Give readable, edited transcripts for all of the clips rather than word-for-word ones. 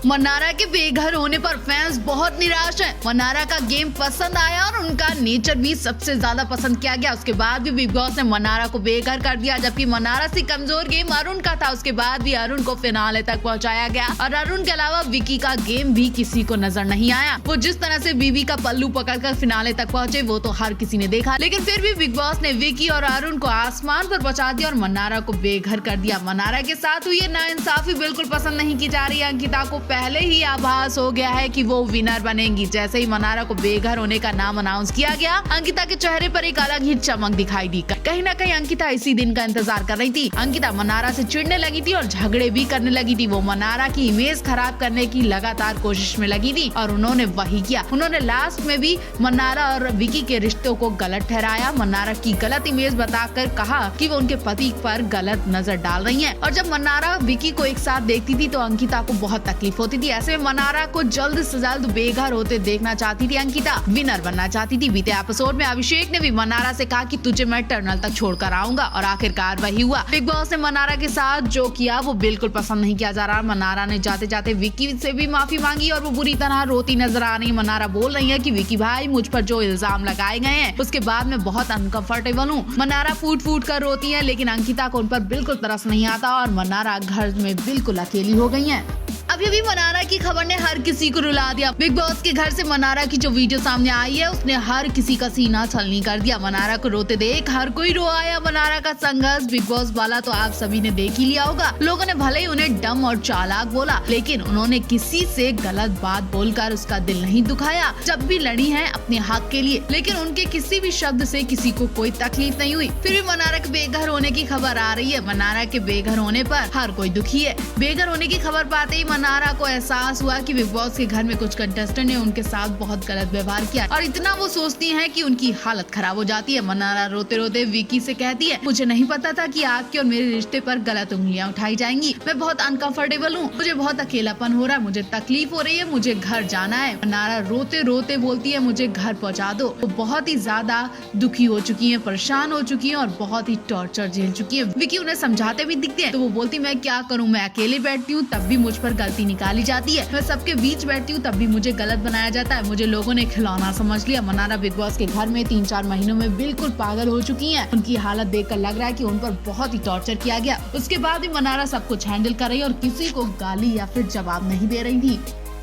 मन्नारा के बेघर होने पर फैंस बहुत निराश हैं। मन्नारा का गेम पसंद आया और उनका नेचर भी सबसे ज्यादा पसंद किया गया। उसके बाद भी बिग बॉस ने मन्नारा को बेघर कर दिया, जबकि मन्नारा से कमजोर गेम अरुण का था। उसके बाद भी अरुण को फिनाले तक पहुंचाया गया और अरुण के अलावा विकी का गेम भी किसी को नजर नहीं आया। वो जिस तरह से बीबी का पल्लू पकड़कर फिनाले तक पहुंचे वो तो हर किसी ने देखा, लेकिन फिर भी बिग बॉस ने विकी और अरुण को आसमान पर पहुंचा दिया और मन्नारा को बेघर कर दिया। मन्नारा के साथ हुई नाइंसाफी बिल्कुल पसंद नहीं की जा रही है। अंकिता को पहले ही आभास हो गया है कि वो विनर बनेंगी। जैसे ही मन्नारा को बेघर होने का नाम अनाउंस किया गया, अंकिता के चेहरे पर एक अलग ही चमक दिखाई दी। कहीं न कहीं अंकिता इसी दिन का इंतजार कर रही थी। अंकिता मन्नारा से चिढ़ने लगी थी और झगड़े भी करने लगी थी। वो मन्नारा की इमेज खराब करने की लगातार कोशिश में लगी थी और उन्होंने वही किया। उन्होंने लास्ट में भी मन्नारा और विकी के रिश्तों को गलत ठहराया। मन्नारा की गलत इमेज बताकर कहा कि वो उनके पति पर गलत नजर डाल रही है। और जब मन्नारा विकी को एक साथ देखती थी तो अंकिता को बहुत तकलीफ होती थी। ऐसे में मन्नारा को जल्द से जल्द बेघर होते देखना चाहती थी। अंकिता विनर बनना चाहती थी। बीते एपिसोड में अभिषेक ने भी मन्नारा से कहा कि तुझे मैं टनल तक छोड़कर आऊंगा और आखिरकार वही हुआ। बिग बॉस ने मन्नारा के साथ जो किया वो बिल्कुल पसंद नहीं किया जा रहा। मन्नारा ने जाते जाते विकी से भी माफी मांगी और वो बुरी तरह रोती नजर आ रही है। मन्नारा बोल रही है कि विकी भाई मुझ पर जो इल्जाम लगाए गए हैं उसके बाद मैं बहुत अनकंफर्टेबल हूँ। मन्नारा फूट फूट कर रोती है, लेकिन अंकिता को उन पर बिल्कुल तरस नहीं आता और मन्नारा घर में बिल्कुल अकेली हो गई है। अभी मन्नारा की खबर ने हर किसी को रुला दिया। बिग बॉस के घर से मन्नारा की जो वीडियो सामने आई है उसने हर किसी का सीना छलनी कर दिया। मन्नारा को रोते देख हर कोई रो आया। मन्नारा का संघर्ष बिग बॉस वाला तो आप सभी ने देख ही लिया होगा। लोगों ने भले ही उन्हें डम और चालाक बोला, लेकिन उन्होंने किसी से गलत बात बोलकर उसका दिल नहीं दुखाया। जब भी लड़ी है अपने हक के लिए, लेकिन उनके किसी भी शब्द से किसी को कोई तकलीफ नहीं हुई। फिर भी मन्नारा के बेघर होने की खबर आ रही है। मन्नारा के बेघर होने पर हर कोई दुखी है। बेघर होने की खबर पाते ही मन्नारा को एहसास हुआ कि बिग बॉस के घर में कुछ कंटेस्टेंट ने उनके साथ बहुत गलत व्यवहार किया और इतना वो सोचती हैं कि उनकी हालत खराब हो जाती है। मन्नारा रोते रोते विकी से कहती है, मुझे नहीं पता था कि आपके और मेरे रिश्ते पर गलत उंगलियां उठाई जाएंगी। मैं बहुत अनकंफर्टेबल हूँ, मुझे बहुत अकेलापन हो रहा है, मुझे तकलीफ हो रही है, मुझे घर जाना है। मन्नारा रोते रोते बोलती है, मुझे घर पहुँचा दो। वो बहुत ही ज्यादा दुखी हो चुकी है, परेशान हो चुकी है और बहुत ही टॉर्चर झेल चुकी है। विकी उन्हें समझाते भी दिखते हैं तो वो बोलती, मैं क्या करूँ, मैं अकेले बैठती हूँ तब भी मुझ पर गलती निकाली जाती है। मैं सबके बीच बैठती हूँ तब भी मुझे गलत बनाया जाता है। मुझे लोगों ने खिलौना समझ लिया। मन्नारा बिग बॉस के घर में 3-4 महीनों में बिल्कुल पागल हो चुकी हैं। उनकी हालत देखकर लग रहा है कि उन पर बहुत ही टॉर्चर किया गया। उसके बाद भी मन्नारा सब कुछ हैंडल कर रही है और किसी को गाली या फिर जवाब नहीं दे रही थी।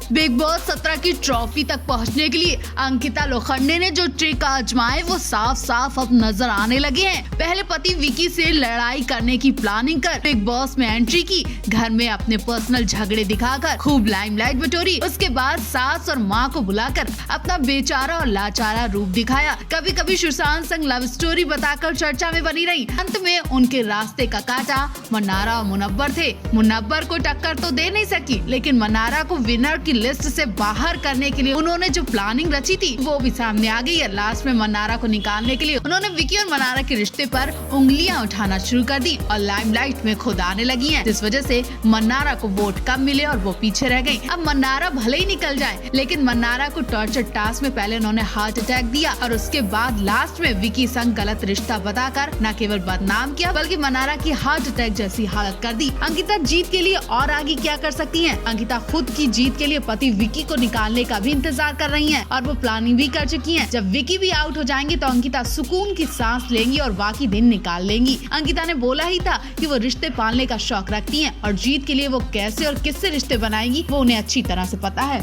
बिग बॉस 17 की ट्रॉफी तक पहुंचने के लिए अंकिता लोखंडे ने जो ट्रिक आजमाए वो साफ साफ अब नजर आने लगे हैं। पहले पति विकी से लड़ाई करने की प्लानिंग कर बिग बॉस में एंट्री की, घर में अपने पर्सनल झगड़े दिखाकर खूब लाइमलाइट बटोरी। उसके बाद सास और माँ को बुलाकर अपना बेचारा और लाचारा रूप दिखाया। कभी कभी सुशांत संग लव स्टोरी बताकर चर्चा में बनी रही। अंत में उनके रास्ते का कांटा मन्नारा और मुनव्वर थे। मुनव्वर को टक्कर तो दे नहीं सकी, लेकिन मन्नारा को विनर की लिस्ट से बाहर करने के लिए उन्होंने जो प्लानिंग रची थी वो भी सामने आ गई है। लास्ट में मन्नारा को निकालने के लिए उन्होंने विकी और मन्नारा के रिश्ते पर उंगलियां उठाना शुरू कर दी और लाइमलाइट में खुद आने लगी हैं, जिस वजह से मन्नारा को वोट कम मिले और वो पीछे रह गई। अब मन्नारा भले ही निकल जाए, लेकिन मन्नारा को टॉर्चर टास्क में पहले उन्होंने हार्ट अटैक दिया और उसके बाद लास्ट में विकी संग गलत रिश्ता बताकर न केवल बदनाम किया बल्कि मन्नारा की हार्ट अटैक जैसी हालत कर दी। अंकिता जीत के लिए और आगे क्या कर सकती है? अंकिता खुद की जीत के लिए पति विकी को निकालने का भी इंतजार कर रही हैं और वो प्लानिंग भी कर चुकी हैं। जब विकी भी आउट हो जाएंगे तो अंकिता सुकून की सांस लेंगी और बाकी दिन निकाल लेंगी। अंकिता ने बोला ही था कि वो रिश्ते पालने का शौक रखती हैं और जीत के लिए वो कैसे और किससे रिश्ते बनाएंगी वो उन्हें अच्छी तरह से पता है।